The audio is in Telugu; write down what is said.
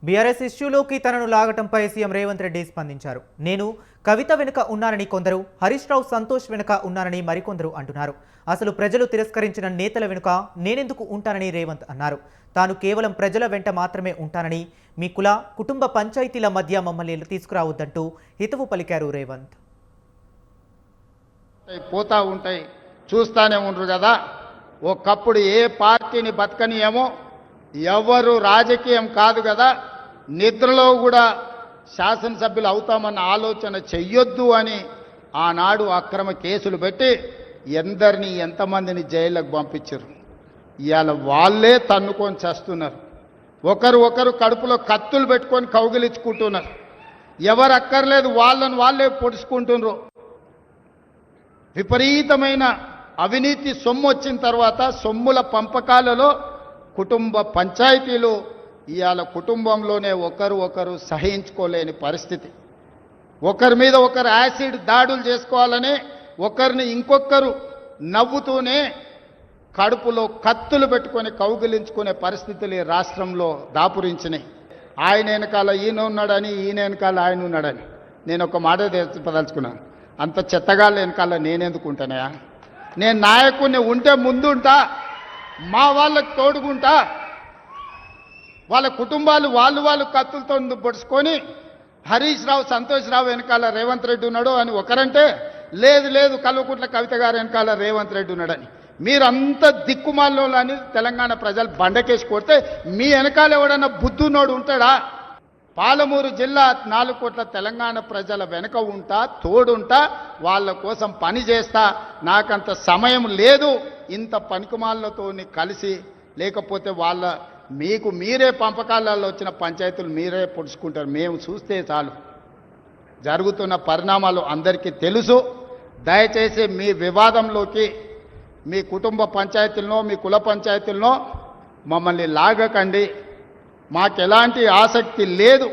బీఆర్ఎస్ ఇష్యూలోకి తనను లాగటంపై సీఎం రేవంత్ రెడ్డి స్పందించారు. నేను కవిత వెనుక ఉన్నానని కొందరు, హరీష్ రావు సంతోష్ వెనుక ఉన్నానని మరికొందరు అంటున్నారు. అసలు ప్రజలు తిరస్కరించిన నేతల వెనుక నేనెందుకు ఉంటానని రేవంత్ అన్నారు. తాను కేవలం ప్రజల వెంట మాత్రమే ఉంటానని, మీ కుల కుటుంబ పంచాయతీల మధ్య మమ్మల్ని తీసుకురావద్దంటూ హితవు పలికారు రేవంత్. పోతా ఉంటాయి, చూస్తానే ఉండరు కదా. ఒకప్పుడు ఏ పార్టీని బతకనియేమో, ఎవరు రాజకీయం కాదు కదా, నిద్రలో కూడా శాసనసభ్యులు అవుతామన్న ఆలోచన చెయ్యొద్దు అని ఆనాడు అక్రమ కేసులు పెట్టి ఎందరిని ఎంతమందిని జైళ్ళకు పంపించారు. ఇవాళ వాళ్ళే తన్నుకొని చేస్తున్నారు. ఒకరు కడుపులో కత్తులు పెట్టుకొని కౌగిలించుకుంటున్నారు. ఎవరు అక్కర్లేదు, వాళ్ళే పొడుచుకుంటున్నారు. విపరీతమైన అవినీతి సొమ్ము వచ్చిన తర్వాత సొమ్ముల పంపకాలలో కుటుంబ పంచాయతీలు ఇవాళ కుటుంబంలోనే ఒకరు సహించుకోలేని పరిస్థితి. ఒకరి మీద ఒకరు యాసిడ్ దాడులు చేసుకోవాలని ఒకరిని ఇంకొకరు నవ్వుతూనే కడుపులో కత్తులు పెట్టుకొని కౌగిలించుకునే పరిస్థితులు ఈ రాష్ట్రంలో దాపురించినాయి. ఆయన వెనకాల ఈయన ఉన్నాడని, ఈయన వెనకాల ఆయన ఉన్నాడని. నేను ఒక మాట చెప్పదలుచుకున్నాను, అంత చెత్తగాళ్ళ వెనకాల నేనెందుకుంటానయా? నేను నాయకుడిని ఉంటే ముందుంటా, మా వాళ్ళకి తోడుకుంటా. వాళ్ళ కుటుంబాలు వాళ్ళు కత్తులతో పొడుచుకొని హరీష్ రావు సంతోష్ రావు వెనకాల రేవంత్ రెడ్డి ఉన్నాడు అని ఒకరంటే, లేదు కల్వకుంట్ల కవిత గారు వెనకాల రేవంత్ రెడ్డి ఉన్నాడని. మీరంత దిక్కుమాలని తెలంగాణ ప్రజలు బండకేసి కొడితే మీ వెనకాల ఎవడన్నా బుద్ధున్నోడు ఉంటాడా? పాలమూరు జిల్లా 4 కోట్ల తెలంగాణ ప్రజల వెనుక ఉంటా, తోడుంటా, వాళ్ళ కోసం పని చేస్తా. నాకంత సమయం లేదు ఇంత పనికిమాలతో కలిసి, లేకపోతే మీకు మీరే పంపకాలలో వచ్చిన పంచాయతీలు మీరే పొడుచుకుంటారు. మేము చూస్తే చాలు. జరుగుతున్న పరిణామాలు అందరికీ తెలుసు. దయచేసి మీ వివాదంలోకి, మీ కుటుంబ పంచాయతీలనో మీ కుల పంచాయతీలనో మమ్మల్ని లాగకండి. మాకెలాంటి ఆసక్తి లేదు.